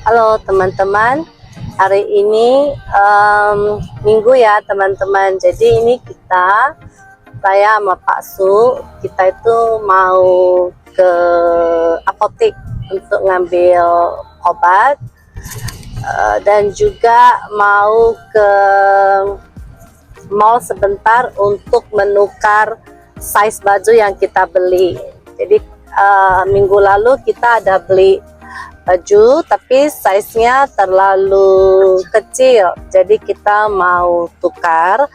Halo teman-teman, hari ini Minggu ya teman-teman. Jadi ini saya sama Pak Su, kita itu mau ke apotek untuk ngambil obat dan juga mau ke mall sebentar untuk menukar size baju yang kita beli. Jadi minggu lalu kita ada beli baju tapi size-nya terlalu kecil, jadi kita mau tukar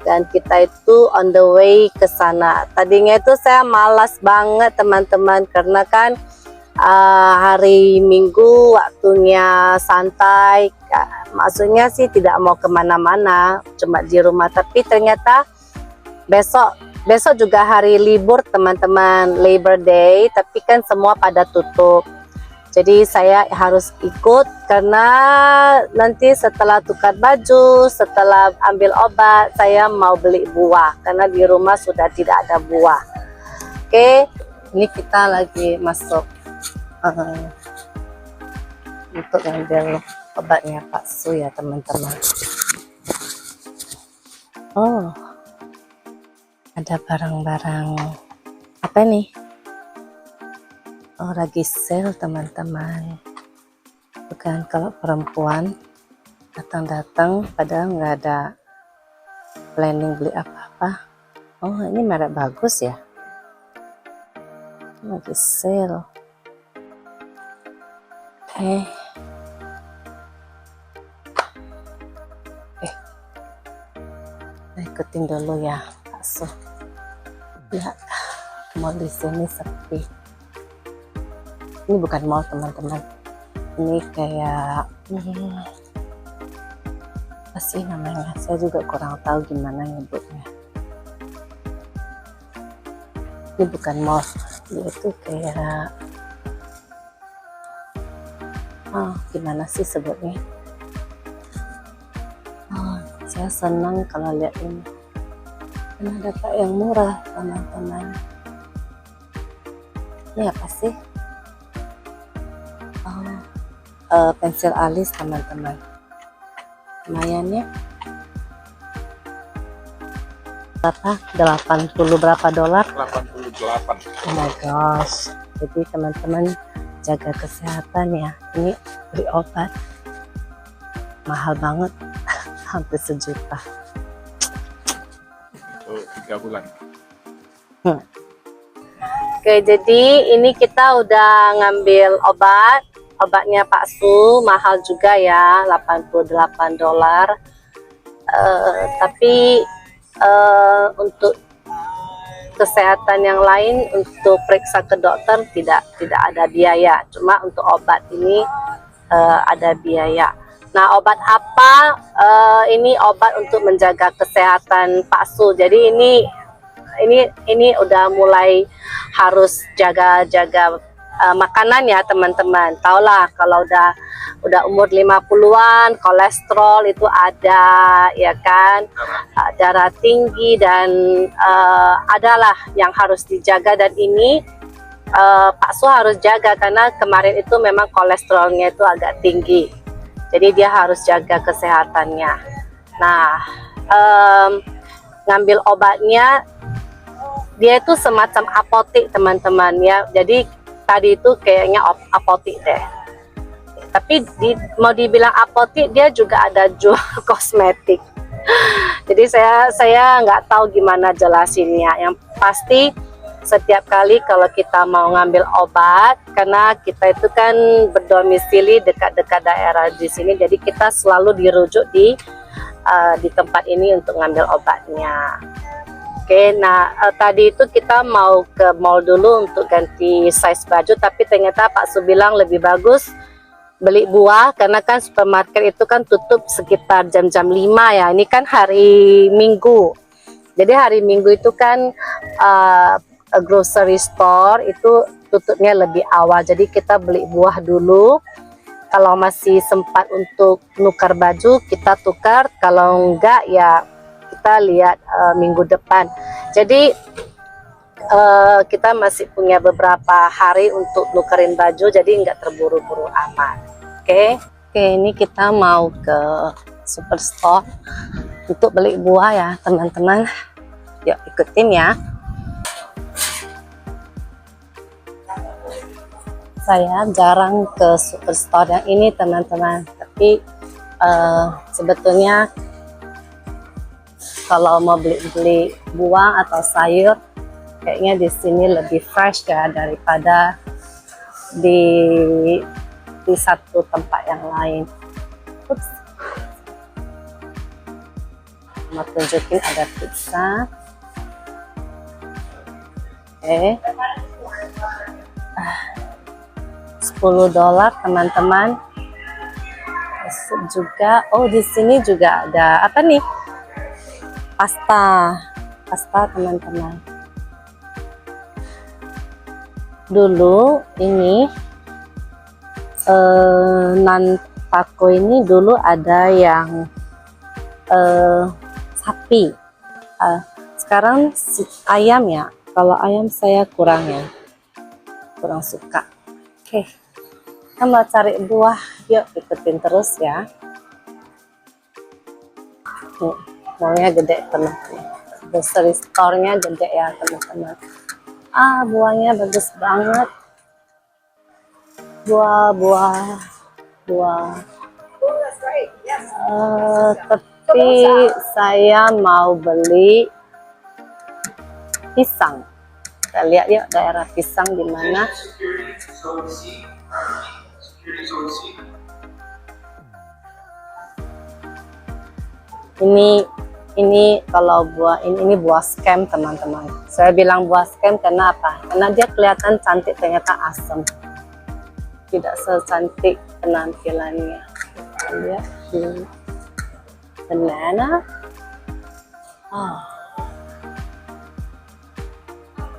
dan kita itu on the way ke sana. Tadinya itu saya malas banget teman-teman, karena kan hari Minggu waktunya santai, maksudnya sih tidak mau kemana-mana, cuma di rumah. Tapi ternyata besok juga hari libur teman-teman, Labor Day, tapi kan semua pada tutup. Jadi saya harus ikut karena nanti setelah tukar baju, setelah ambil obat, saya mau beli buah karena di rumah sudah tidak ada buah. Oke, ini kita lagi masuk untuk ambil obatnya Pak Su ya teman-teman. Oh, ada barang-barang apa nih? Oh, lagi sale teman-teman. Bukan, kalau perempuan datang-datang padahal nggak ada planning beli apa-apa. Oh, ini merek bagus ya, lagi sale. Nah, ikutin dulu ya Pak Su. Ya, mau di sini sepi. Ini bukan mall teman-teman, ini kayak apa sih namanya, saya juga kurang tahu gimana nyebutnya. Ini bukan mall, itu kayak gimana sih sebutnya. Saya senang kalau lihat ini karena dapat yang murah teman-teman. Ini apa sih? Pensil alis teman-teman, lumayan ya. Berapa? 80 berapa dolar? 88. Oh my gosh. Jadi teman-teman jaga kesehatan ya. Ini beli obat mahal banget. Hampir 1 juta. 3 bulan. Oke, jadi ini kita udah ngambil obatnya Pak Su, mahal juga ya, 88 dolar. Tapi untuk kesehatan yang lain, untuk periksa ke dokter tidak ada biaya, cuma untuk obat ini ada biaya. Nah, obat apa? Ini obat untuk menjaga kesehatan Pak Su. Jadi ini udah mulai harus jaga makanan ya teman-teman. Taulah kalau udah umur 50-an, kolesterol itu ada ya kan, darah tinggi, dan adalah yang harus dijaga. Dan ini Pak Su harus jaga karena kemarin itu memang kolesterolnya itu agak tinggi, jadi dia harus jaga kesehatannya. Nah, ngambil obatnya dia itu semacam apotek teman-teman ya. Jadi tadi itu kayaknya apotek deh, tapi mau dibilang apotek, dia juga ada jual kosmetik. Jadi saya nggak tahu gimana jelasinnya. Yang pasti setiap kali kalau kita mau ngambil obat, karena kita itu kan berdomisili dekat-dekat daerah di sini, jadi kita selalu dirujuk di tempat ini untuk ngambil obatnya. Oke, nah tadi itu kita mau ke mall dulu untuk ganti size baju, tapi ternyata Pak Su bilang lebih bagus beli buah karena kan supermarket itu kan tutup sekitar jam-jam 5 ya. Ini kan hari Minggu, jadi hari Minggu itu kan grocery store itu tutupnya lebih awal, jadi kita beli buah dulu. Kalau masih sempat untuk nukar baju, kita tukar, kalau enggak ya kita lihat minggu depan. Jadi kita masih punya beberapa hari untuk nukerin baju, jadi nggak terburu-buru amat. Oke, ini kita mau ke Superstore untuk beli buah ya teman-teman. Yuk ikutin ya. Saya jarang ke Superstore yang ini teman-teman, tapi sebetulnya kalau mau beli buah atau sayur, kayaknya di sini lebih fresh ya daripada di satu tempat yang lain. Ups. Mau tunjukin ada pizza. Oke. $10 teman-teman. Juga, oh di sini juga ada apa nih? Pasta teman-teman. Dulu ini nan taco ini dulu ada yang sapi, sekarang ayam ya. Kalau ayam saya kurang suka. Oke, kita mau cari buah, yuk ikutin terus ya. Maunya gede teman-teman, grocery store-nya gede ya teman-teman. Buahnya bagus banget, buah. Tapi saya mau beli pisang. Kita lihat yuk daerah pisang di mana. Ini kalau buah ini buah scam teman-teman. Saya bilang buah scam karena apa? Karena dia kelihatan cantik, ternyata asam. Tidak secantik penampilannya. Lihat ini banana.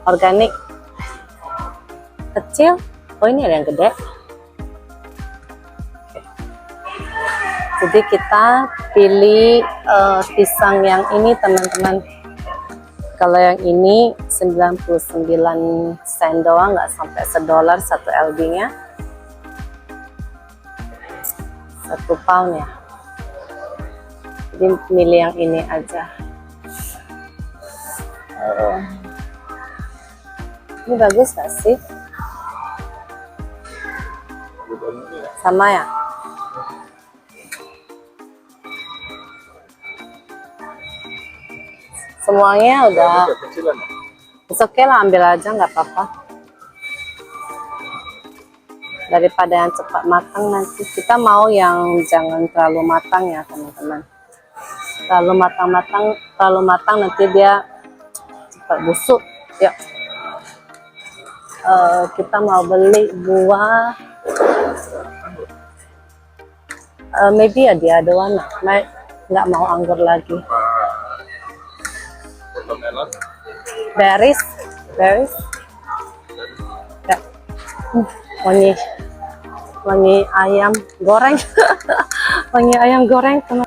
Organik, kecil. Oh ini ada yang gede. Jadi kita pilih pisang yang ini teman-teman. Kalau yang ini 99 sen doang, nggak sampai $1 satu LB-nya. 1 pound ya. Jadi milih yang ini aja. Ini bagus gak sih? Sama ya? Semuanya udah. It's okay lah, ambil aja nggak apa-apa. Daripada yang cepat matang nanti. Kita mau yang jangan terlalu matang ya teman-teman. Terlalu matang nanti dia cepat busuk. Yuk. Kita mau beli buah. Maybe ya dia ada warna. Nggak mau anggur lagi. Berries. Ya. Wangi ayam goreng. Wangi ayam goreng teman.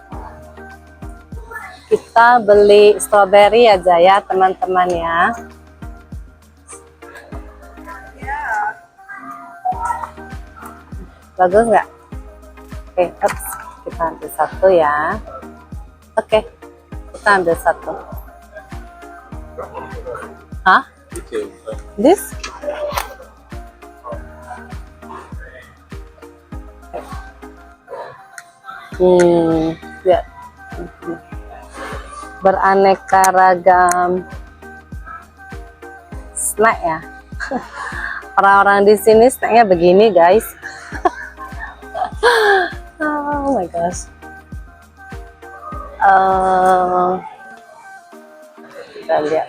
Kita beli strawberry aja ya teman-teman ya. Bagus nggak? Oke, kita ambil satu ya. Oke, kita ambil satu. Hah? This? Ya. Beraneka ragam snack ya. Orang-orang di sini snacknya begini guys. Oh my gosh. Kita lihat.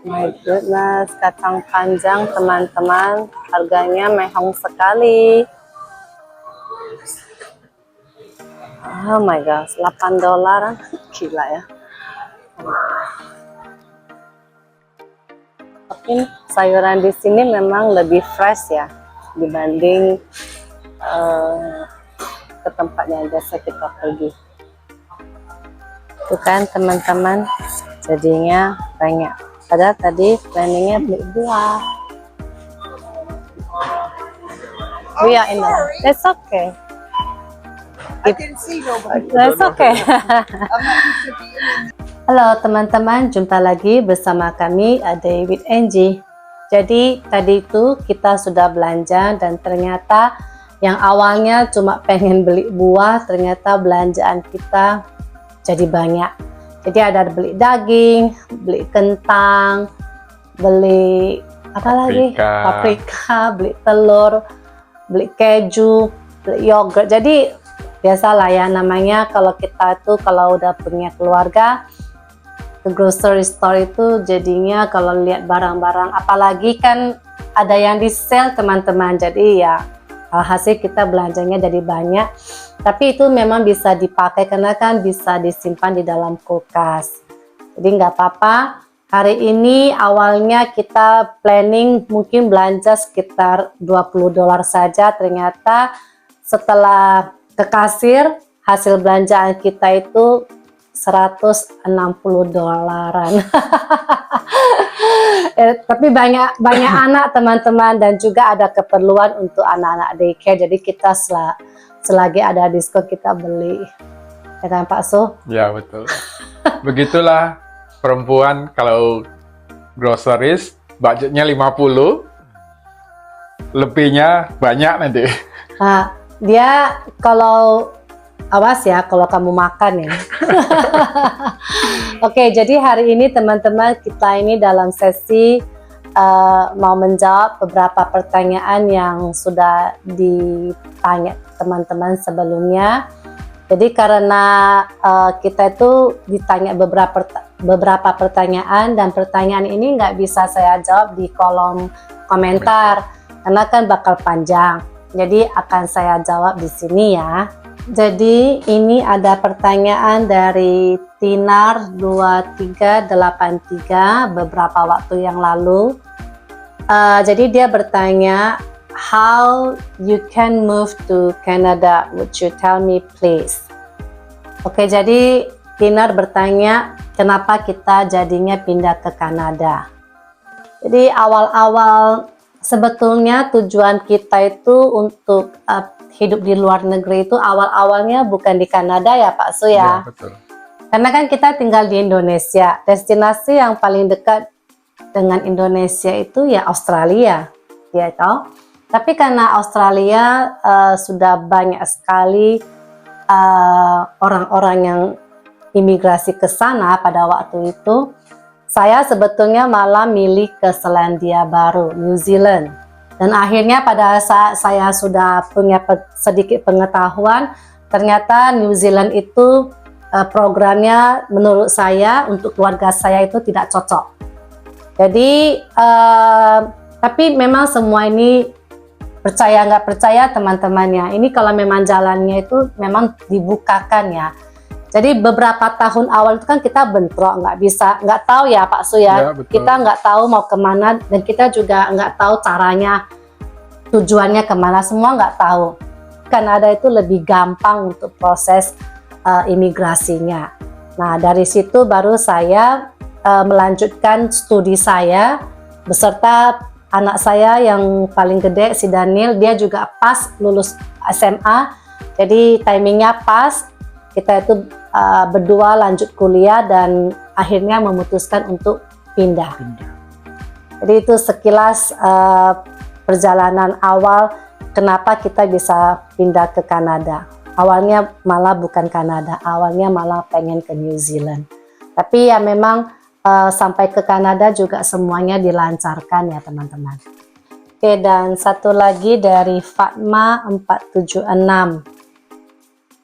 My goodness, kacang panjang teman-teman, harganya mehong sekali. Oh my gosh, $8, gila ya. Tapi sayuran di sini memang lebih fresh ya dibanding ke tempat yang biasa kita pergi. Tuh kan teman-teman, jadinya banyak. Padahal tadi planningnya beli buah. We are in the. It's okay. I can see nobody. It's okay. I'm not used to being in. Halo teman-teman, jumpa lagi bersama kami David Angie. Jadi tadi itu kita sudah belanja dan ternyata yang awalnya cuma pengen beli buah, ternyata belanjaan kita jadi banyak. Jadi ada beli daging, beli kentang, beli apa lagi? Paprika, beli telur, beli keju, beli yogurt. Jadi biasalah ya namanya kalau kita tuh kalau udah punya keluarga, ke grocery store itu jadinya kalau lihat barang-barang, apalagi kan ada yang di sale teman-teman, jadi ya hasil kita belanjanya jadi banyak. Tapi itu memang bisa dipakai karena kan bisa disimpan di dalam kulkas, jadi nggak apa-apa. Hari ini awalnya kita planning mungkin belanja sekitar $20 saja, ternyata setelah ke kasir hasil belanjaan kita itu $160. Tapi banyak anak teman-teman, dan juga ada keperluan untuk anak-anak daycare, jadi kita selagi ada diskon kita beli, ya kan Pak Su? Ya betul. Begitulah perempuan kalau groceries budgetnya 50, lebihnya banyak nanti. Nah, dia kalau awas ya kalau kamu makan ya. Oke, jadi hari ini teman-teman kita ini dalam sesi mau menjawab beberapa pertanyaan yang sudah ditanya teman-teman sebelumnya. Jadi karena kita itu ditanya beberapa pertanyaan, dan pertanyaan ini nggak bisa saya jawab di kolom komentar karena kan bakal panjang. Jadi akan saya jawab di sini ya. Jadi ini ada pertanyaan dari Tinar2383 beberapa waktu yang lalu. Jadi dia bertanya, how you can move to Canada? Would you tell me please? Oke, jadi Tinar bertanya, kenapa kita jadinya pindah ke Kanada? Jadi awal-awal sebetulnya tujuan kita itu untuk hidup di luar negeri itu awal-awalnya bukan di Kanada ya Pak Su ya. Ya betul. Karena kan kita tinggal di Indonesia. Destinasi yang paling dekat dengan Indonesia itu ya Australia, ya toh. Tapi karena Australia sudah banyak sekali orang-orang yang imigrasi ke sana pada waktu itu, saya sebetulnya malah milih ke Selandia Baru, New Zealand. Dan akhirnya pada saat saya sudah punya sedikit pengetahuan, ternyata New Zealand itu programnya menurut saya untuk keluarga saya itu tidak cocok. Jadi tapi memang semua ini percaya nggak percaya teman-temannya. Ini kalau memang jalannya itu memang dibukakan ya. Jadi beberapa tahun awal itu kan kita bentrok, nggak tahu ya Pak Su ya. Kita nggak tahu mau kemana, dan kita juga nggak tahu caranya, tujuannya kemana, semua nggak tahu. Kanada itu lebih gampang untuk proses imigrasinya. Nah dari situ baru saya melanjutkan studi saya beserta anak saya yang paling gede, si Daniel, dia juga pas lulus SMA, jadi timingnya pas. Kita itu berdua lanjut kuliah dan akhirnya memutuskan untuk pindah. Jadi itu sekilas perjalanan awal kenapa kita bisa pindah ke Kanada. Awalnya malah bukan Kanada, awalnya malah pengen ke New Zealand. Tapi ya memang sampai ke Kanada juga semuanya dilancarkan ya teman-teman. Oke, dan satu lagi dari Fatma 476.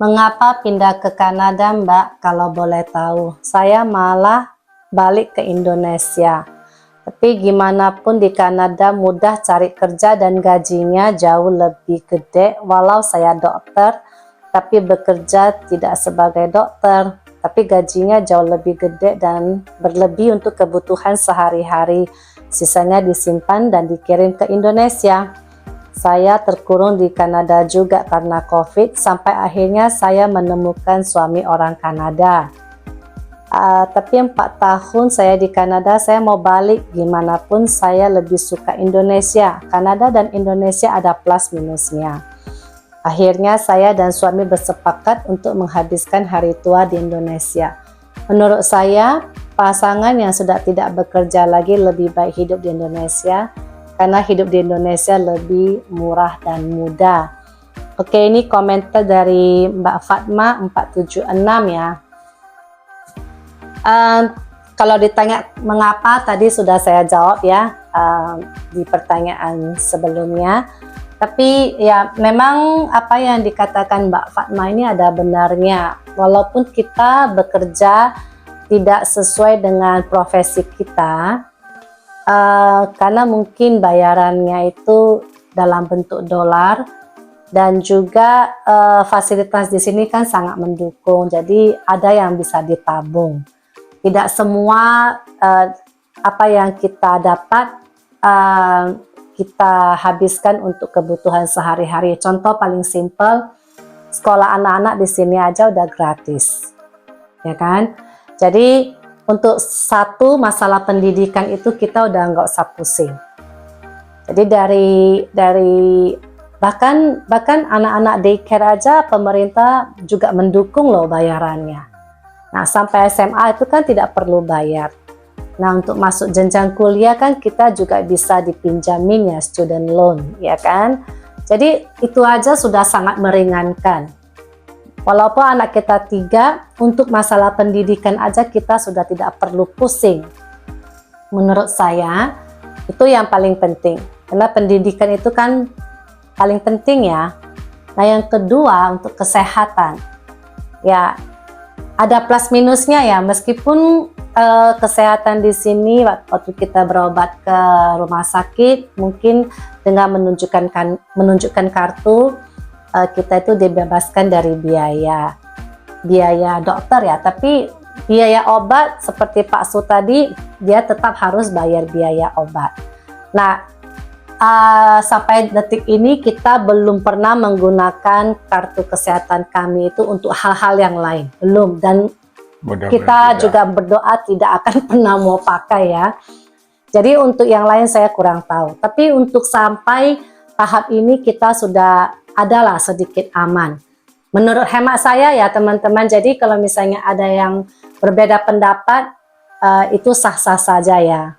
Mengapa pindah ke Kanada Mbak, kalau boleh tahu? Saya malah balik ke Indonesia. Tapi gimana pun di Kanada mudah cari kerja dan gajinya jauh lebih gede. Walau saya dokter, tapi bekerja tidak sebagai dokter. Tapi gajinya jauh lebih gede dan berlebih untuk kebutuhan sehari-hari. Sisanya disimpan dan dikirim ke Indonesia. Saya terkurung di Kanada juga karena COVID, sampai akhirnya saya menemukan suami orang Kanada. Tapi 4 tahun saya di Kanada, saya mau balik gimana pun saya lebih suka Indonesia. Kanada dan Indonesia ada plus minusnya. Akhirnya saya dan suami bersepakat untuk menghabiskan hari tua di Indonesia. Menurut saya, pasangan yang sudah tidak bekerja lagi lebih baik hidup di Indonesia karena hidup di Indonesia lebih murah dan mudah. Oke, ini komentar dari Mbak Fatma 476 ya. Kalau ditanya mengapa, tadi sudah saya jawab ya di pertanyaan sebelumnya. Tapi ya memang apa yang dikatakan Mbak Fatma ini ada benarnya. Walaupun kita bekerja tidak sesuai dengan profesi kita, karena mungkin bayarannya itu dalam bentuk dolar, dan juga fasilitas di sini kan sangat mendukung. Jadi ada yang bisa ditabung. Tidak semua apa yang kita dapat kita habiskan untuk kebutuhan sehari-hari. Contoh paling simpel, sekolah anak-anak di sini aja udah gratis, ya kan? Jadi untuk satu masalah pendidikan itu kita udah nggak usah pusing. Jadi dari bahkan anak-anak daycare aja pemerintah juga mendukung loh bayarannya. Nah, sampai SMA itu kan tidak perlu bayar. Nah, untuk masuk jenjang kuliah kan kita juga bisa dipinjamin ya, student loan, ya kan? Jadi itu aja sudah sangat meringankan. Walaupun anak kita 3, untuk masalah pendidikan aja kita sudah tidak perlu pusing. Menurut saya, itu yang paling penting. Karena pendidikan itu kan paling penting ya. Nah, yang kedua untuk kesehatan. Ya, ada plus minusnya ya, meskipun kesehatan di sini waktu kita berobat ke rumah sakit mungkin dengan menunjukkan kartu kita itu dibebaskan dari biaya dokter ya, tapi biaya obat seperti Pak Su tadi dia tetap harus bayar biaya obat. Nah, sampai detik ini kita belum pernah menggunakan kartu kesehatan kami itu untuk hal-hal yang lain, belum, dan kita juga berdoa tidak akan pernah mau pakai ya. Jadi untuk yang lain saya kurang tahu, tapi untuk sampai tahap ini kita sudah adalah sedikit aman menurut hemat saya ya teman-teman. Jadi kalau misalnya ada yang berbeda pendapat itu sah-sah saja ya.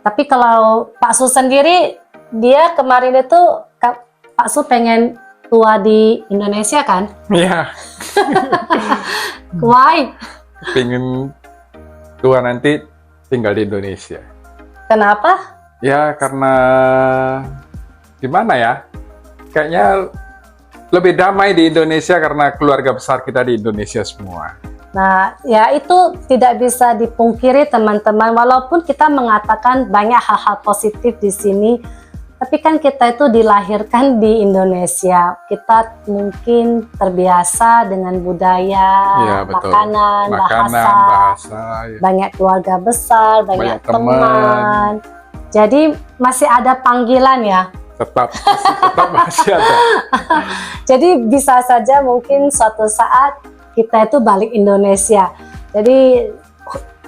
Tapi kalau Pak Su sendiri, dia kemarin itu Pak Su pengen tua di Indonesia kan? Iya. Why? Pengen tua nanti tinggal di Indonesia. Kenapa? Ya karena gimana ya? Kayaknya lebih damai di Indonesia karena keluarga besar kita di Indonesia semua. Nah, ya itu tidak bisa dipungkiri teman-teman. Walaupun kita mengatakan banyak hal-hal positif di sini, tapi kan kita itu dilahirkan di Indonesia. Kita mungkin terbiasa dengan budaya, Ya, betul. makanan, bahasa, ya. banyak keluarga besar, banyak Banyak teman. teman. Jadi masih ada panggilan ya. Tetap masih ada. Jadi bisa saja mungkin suatu saat kita itu balik Indonesia. Jadi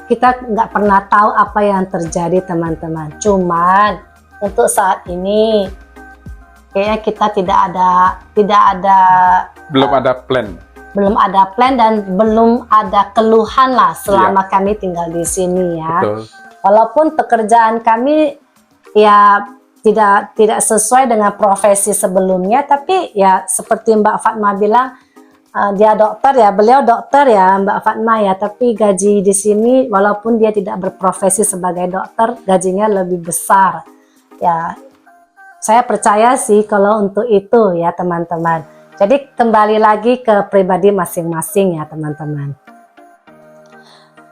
kita nggak pernah tahu apa yang terjadi teman-teman. Cuman untuk saat ini kayaknya kita Belum ada plan. belum ada plan dan belum ada keluhan lah selama kami tinggal di sini ya. Betul. Walaupun pekerjaan kami ya tidak sesuai dengan profesi sebelumnya, tapi ya seperti Mbak Fatma bilang, dia dokter ya, beliau dokter ya Mbak Fatma ya, tapi gaji di sini walaupun dia tidak berprofesi sebagai dokter, gajinya lebih besar. Ya, saya percaya sih kalau untuk itu ya teman-teman. Jadi kembali lagi ke pribadi masing-masing ya teman-teman.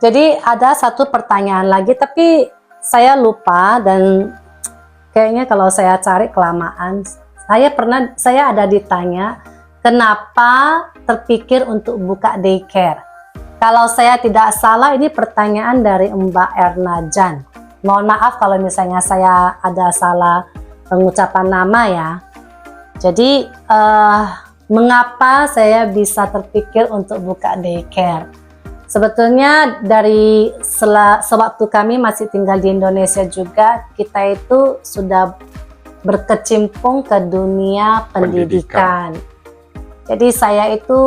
Jadi ada satu pertanyaan lagi, tapi saya lupa dan kayaknya kalau saya cari kelamaan. Saya ada ditanya, kenapa terpikir untuk buka daycare? Kalau saya tidak salah ini pertanyaan dari Mbak Erna Jan. Mohon maaf kalau misalnya saya ada salah pengucapan nama ya. Jadi mengapa saya bisa terpikir untuk buka daycare? Sebetulnya sewaktu kami masih tinggal di Indonesia juga, kita itu sudah berkecimpung ke dunia pendidikan. Jadi saya itu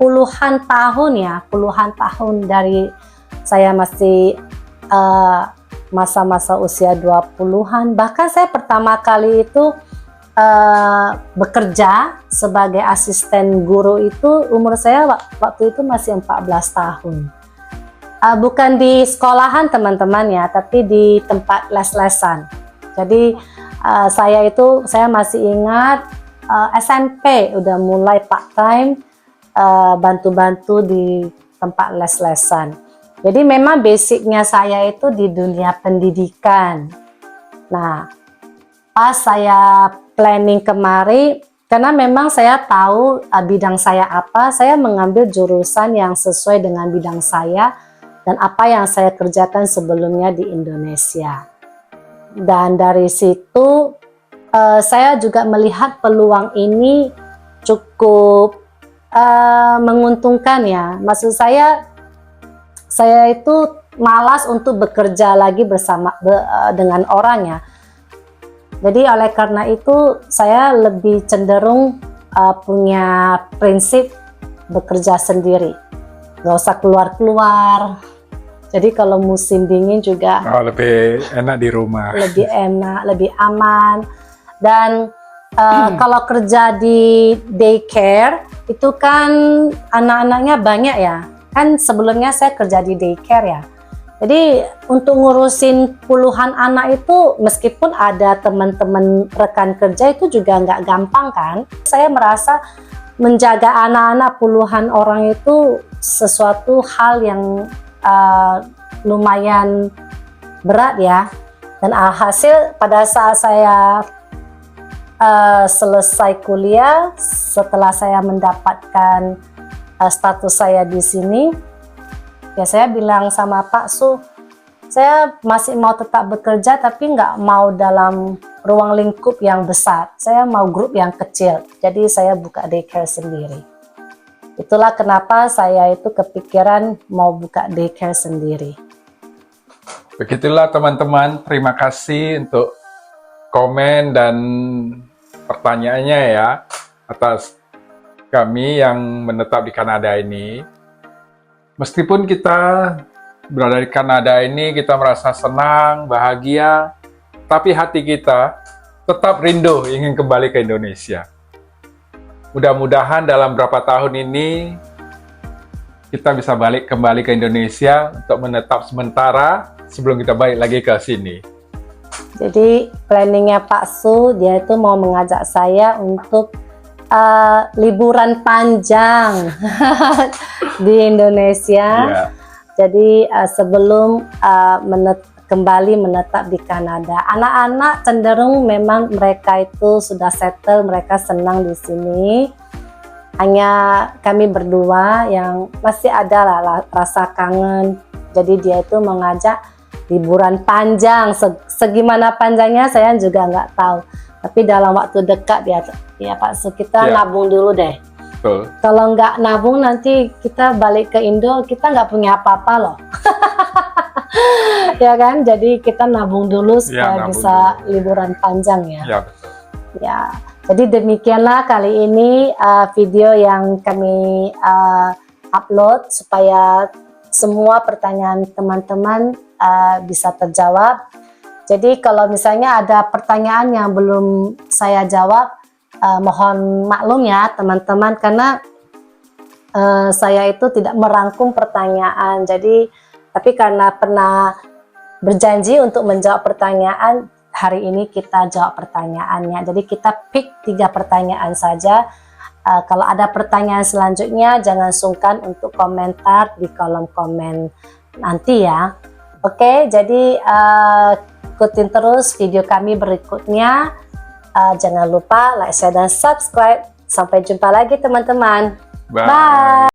puluhan tahun dari saya masih masa-masa usia 20-an. Bahkan saya pertama kali itu bekerja sebagai asisten guru itu umur saya waktu itu masih 14 tahun. Bukan di sekolahan teman-teman ya, tapi di tempat les-lesan. Jadi saya masih ingat SMP udah mulai part-time bantu-bantu di tempat les-lesan. Jadi memang basicnya saya itu di dunia pendidikan. Nah, pas saya planning kemari, karena memang saya tahu bidang saya apa, saya mengambil jurusan yang sesuai dengan bidang saya dan apa yang saya kerjakan sebelumnya di Indonesia. Dan dari situ saya juga melihat peluang ini cukup menguntungkan ya. Maksud saya itu malas untuk bekerja lagi dengan orang ya. Jadi oleh karena itu saya lebih cenderung punya prinsip bekerja sendiri, nggak usah keluar-keluar. Jadi kalau musim dingin juga lebih enak di rumah, lebih enak, lebih aman. Dan kalau kerja di daycare itu kan anak-anaknya banyak ya. Kan sebelumnya saya kerja di daycare ya. Jadi untuk ngurusin puluhan anak itu meskipun ada teman-teman rekan kerja itu juga nggak gampang kan. Saya merasa menjaga anak-anak puluhan orang itu sesuatu hal yang lumayan berat ya. Dan alhasil pada saat saya selesai kuliah, setelah saya mendapatkan status saya di sini, ya saya bilang sama Pak Su, saya masih mau tetap bekerja tapi nggak mau dalam ruang lingkup yang besar. Saya mau grup yang kecil. Jadi saya buka daycare sendiri. Itulah kenapa saya itu kepikiran mau buka daycare sendiri. Begitulah teman-teman, terima kasih untuk komen dan pertanyaannya ya atas kami yang menetap di Kanada ini. Meskipun kita berada di Kanada ini, kita merasa senang, bahagia, tapi hati kita tetap rindu ingin kembali ke Indonesia. Mudah-mudahan dalam beberapa tahun ini kita bisa kembali ke Indonesia untuk menetap sementara sebelum kita balik lagi ke sini. Jadi planningnya Pak Su, dia itu mau mengajak saya untuk liburan panjang di Indonesia. Yeah. Jadi sebelum kembali menetap di Kanada, anak-anak cenderung memang mereka itu sudah settle, mereka senang di sini. Hanya kami berdua yang masih ada lah rasa kangen. Jadi dia itu mengajak liburan panjang, segimana panjangnya saya juga nggak tahu. Tapi dalam waktu dekat ya Pak Su, kita nabung dulu deh. Betul. Kalau nggak nabung nanti kita balik ke Indo, kita nggak punya apa-apa loh. Ya kan, jadi kita nabung dulu supaya bisa liburan panjang ya. Ya, betul. Ya, jadi demikianlah kali ini video yang kami upload supaya semua pertanyaan teman-teman bisa terjawab. Jadi kalau misalnya ada pertanyaan yang belum saya jawab, mohon maklum ya teman-teman, karena saya itu tidak merangkum pertanyaan. Jadi tapi karena pernah berjanji untuk menjawab pertanyaan, hari ini kita jawab pertanyaannya. Jadi kita pick 3 pertanyaan saja. Kalau ada pertanyaan selanjutnya, jangan sungkan untuk komentar di kolom komen nanti ya. Oke, jadi ikutin terus video kami berikutnya. Jangan lupa like, share, dan subscribe. Sampai jumpa lagi teman-teman. Bye.